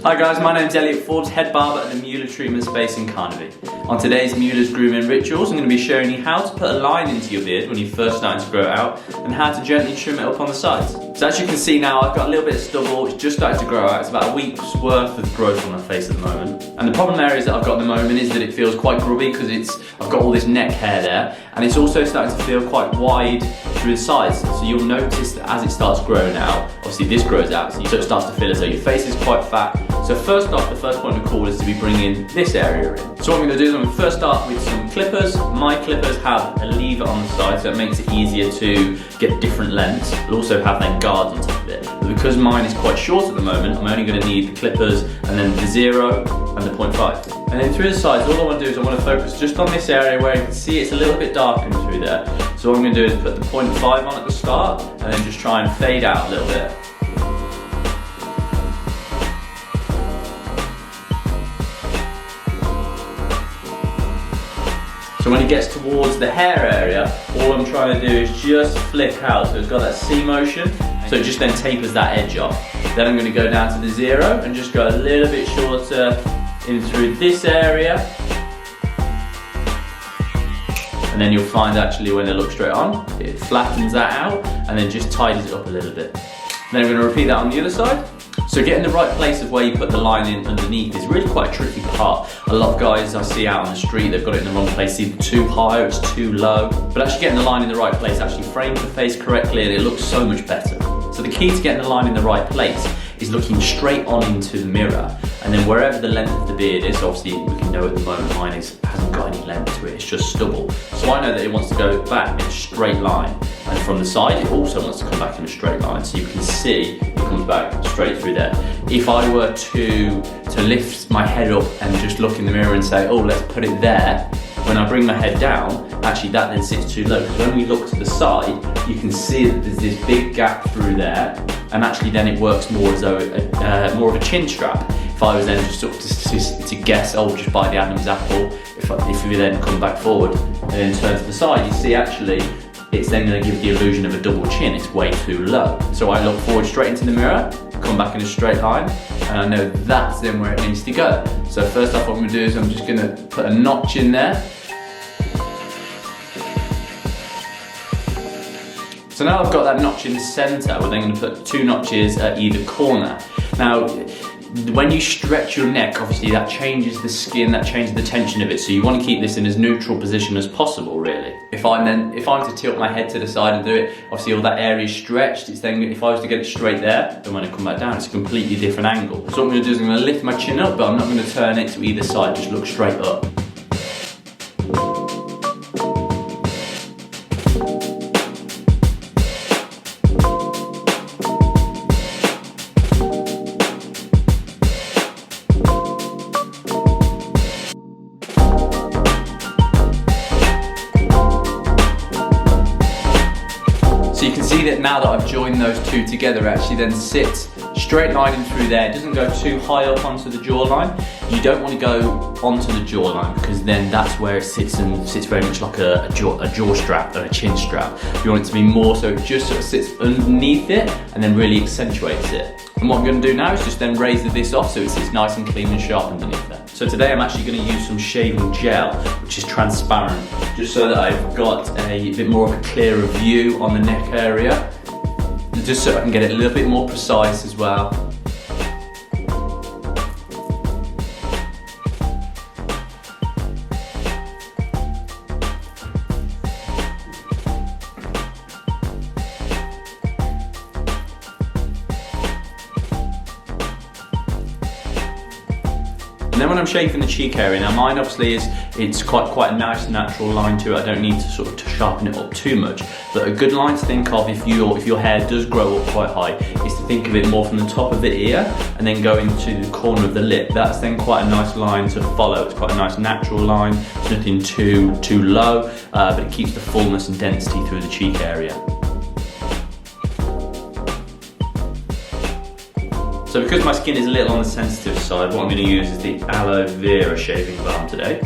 Hi guys, my name's Elliot Forbes, head barber at the MÜHLE treatment space in Carnaby. On today's MÜHLE's grooming rituals, I'm going to be showing you how to put a line into your beard when you're first starting to grow it out and how to gently trim it up on the sides. So as you can see now, I've got a little bit of stubble, it's just starting to grow out. It's about a week's worth of growth on my face at the moment. And the problem areas that I've got at the moment is that it feels quite grubby because I've got all this neck hair there, and it's also starting to feel quite wide through the sides. So you'll notice that as it starts growing out, obviously this grows out, so it starts to feel as though your face is quite fat. So first off, the first point of call is to be bringing this area in. So what I'm going to do is I'm going to first start with some clippers. My clippers have a lever on the side, so it makes it easier to get different lengths. It'll also have then guards on top of it. But because mine is quite short at the moment, I'm only going to need the clippers and then the 0 and the 0.5. And then through the sides, all I want to do is I want to focus just on this area where you can see it's a little bit darkening through there. So what I'm going to do is put the 0.5 on at the start and then just try and fade out a little bit. So when it gets towards the hair area, all I'm trying to do is just flick out. So it's got that C motion, so it just then tapers that edge off. Then I'm going to go down to the 0 and just go a little bit shorter in through this area. And then you'll find actually when they look straight on, it flattens that out and then just tidies it up a little bit. Then I'm going to repeat that on the other side. So getting the right place of where you put the line in underneath is really quite a tricky part. A lot of guys I see out on the street, they've got it in the wrong place, either too high or it's too low. But actually getting the line in the right place actually frames the face correctly and it looks so much better. So the key to getting the line in the right place is looking straight on into the mirror, and then wherever the length of the beard is, obviously we can know at the moment mine hasn't got any length to it, it's just stubble. So I know that it wants to go back in a straight line, and from the side it also wants to come back in a straight line, so you can see it comes back straight through there. If I were to lift my head up and just look in the mirror and say, oh, let's put it there, when I bring my head down, actually that then sits too low, because when we look to the side, you can see that there's this big gap through there, and actually then it works more as though more of a chin strap. If I was then just sort of to guess, oh, just buy the Adam's apple, if we then come back forward and then turn to the side, you see actually it's then going to give the illusion of a double chin. It's way too low. So I look forward straight into the mirror, come back in a straight line, and I know that's then where it needs to go. So first off, what I'm going to do is I'm just going to put a notch in there. So now I've got that notch in the centre, we're then going to put 2 notches at either corner. Now, when you stretch your neck, obviously that changes the skin, that changes the tension of it, so you want to keep this in as neutral position as possible, really. If I'm to tilt my head to the side and do it, obviously all that area is stretched, it's then, if I was to get it straight there, then when I come back down, it's a completely different angle. So what I'm going to do is I'm going to lift my chin up, but I'm not going to turn it to either side, just look straight up. So you can see that now that I've joined those two together, it actually then sits straight lining through there. It doesn't go too high up onto the jawline. You don't want to go onto the jawline because then that's where it sits and sits very much like a jaw strap and a chin strap. You want it to be more so it just sort of sits underneath it and then really accentuates it. And what I'm going to do now is just then raise this off so it sits nice and clean and sharp underneath there. So today I'm actually going to use some shaving gel, which is transparent, just so that I've got a bit more of a clearer view on the neck area, and just so I can get it a little bit more precise as well. And then when I'm shaving the cheek area, now mine obviously it's quite a nice natural line to it. I don't need to sort of sharpen it up too much. But a good line to think of if your hair does grow up quite high is to think of it more from the top of the ear and then go into the corner of the lip. That's then quite a nice line to follow. It's quite a nice natural line. It's nothing too low, but it keeps the fullness and density through the cheek area. So because my skin is a little on the sensitive side, what I'm going to use is the aloe vera shaving balm today.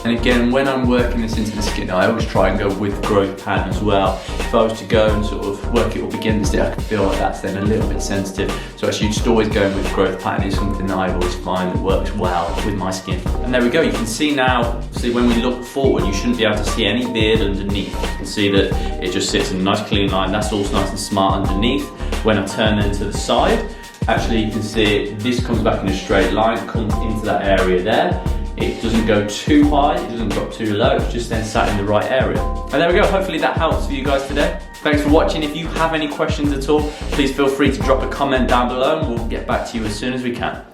And again, when I'm working this into the skin, I always try and go with growth pattern as well. If I was to go and sort of work it up against it, I could feel like that's then a little bit sensitive. So actually just always going with growth pattern is something that I always find that works well with my skin. And there we go, you can see now, see when we look forward, you shouldn't be able to see any beard underneath. You can see that it just sits in a nice clean line. That's all nice and smart underneath. When I turn then to the side, actually you can see this comes back in a straight line, comes into that area there. It doesn't go too high, it doesn't drop too low, it's just then sat in the right area. And there we go, hopefully that helps for you guys today. Thanks for watching. If you have any questions at all, please feel free to drop a comment down below and we'll get back to you as soon as we can.